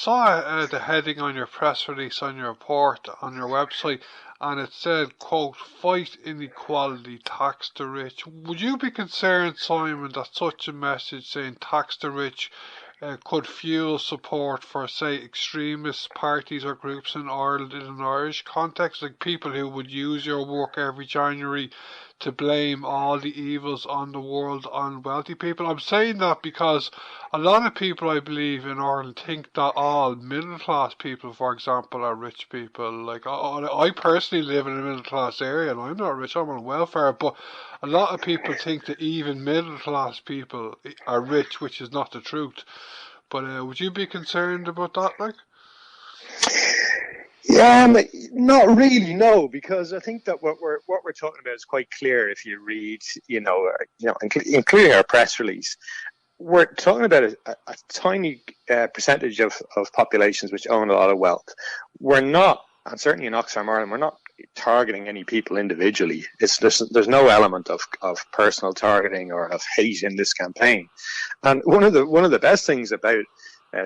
Saw the heading on your press release on your report on your website, and it said, quote, "Fight inequality, tax the rich." Would you be concerned, Simon, that such a message saying tax the rich could fuel support for, say, extremist parties or groups in Ireland in an Irish context, like people who would use your work every January to blame all the evils on the world on wealthy people? I'm saying that because a lot of people, I believe, in Ireland think that all middle class people, for example, are rich people. Like, I personally live in a middle class area and I'm not rich, I'm on welfare, but a lot of people think that even middle class people are rich, which is not the truth. But would you be concerned about that, like? Yeah, not really, no, because I think that what we're talking about is quite clear if you read, including our press release. We're talking about a tiny percentage of populations which own a lot of wealth. We're not, and certainly in Oxfam Ireland, we're not targeting any people individually. There's no element of personal targeting or of hate in this campaign. And one of the best things about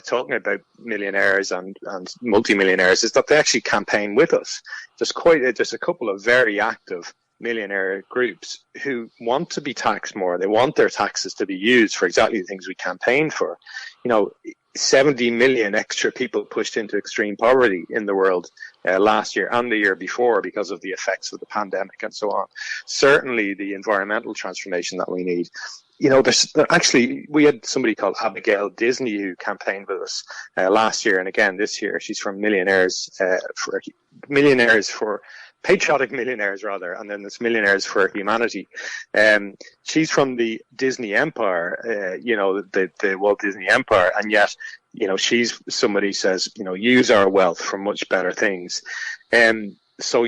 talking about millionaires and multimillionaires is that they actually campaign with us. There's a couple of very active millionaire groups who want to be taxed more. They want their taxes to be used for exactly the things we campaign for. 70 million extra people pushed into extreme poverty in the world last year and the year before because of the effects of the pandemic and so on. Certainly the environmental transformation that we need. We had somebody called Abigail Disney who campaigned with us last year and again this year. She's from Patriotic Millionaires, rather, and then there's Millionaires for Humanity. She's from the Disney Empire, the Walt Disney Empire, and yet, she's somebody who says, use our wealth for much better things. So,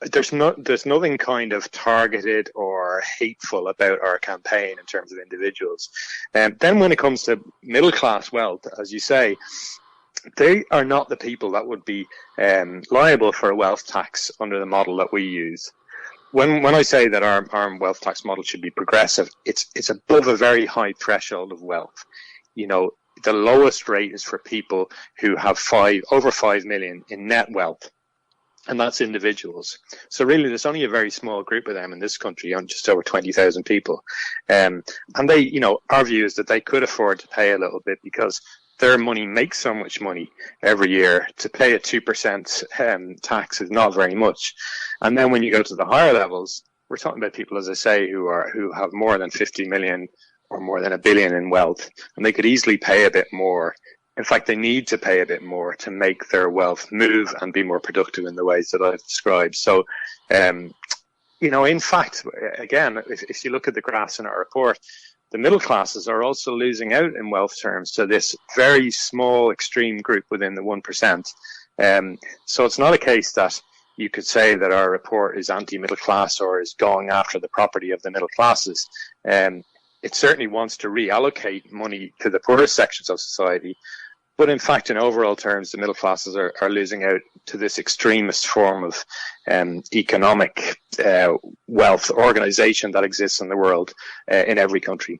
there's nothing kind of targeted or hateful about our campaign in terms of individuals. Then when it comes to middle class wealth, as you say, they are not the people that would be liable for a wealth tax under the model that we use. When I say that our wealth tax model should be progressive, it's above a very high threshold of wealth. The lowest rate is for people who have over 5 million in net wealth, and that's individuals. So really, there's only a very small group of them in this country, on just over 20,000 people, and they, our view is that they could afford to pay a little bit because their money makes so much money every year. To pay a 2% tax is not very much. And then when you go to the higher levels, we're talking about people, as I say, who have more than 50 million or more than $1 billion in wealth, and they could easily pay a bit more. In fact, they need to pay a bit more to make their wealth move and be more productive in the ways that I've described. So, in fact, again, if you look at the graphs in our report, the middle classes are also losing out in wealth terms to this very small extreme group within the 1%. So it's not a case that you could say that our report is anti-middle class or is going after the property of the middle classes. It certainly wants to reallocate money to the poorest sections of society. But in fact, in overall terms, the middle classes are losing out to this extremist form of economic wealth organization that exists in the world in every country.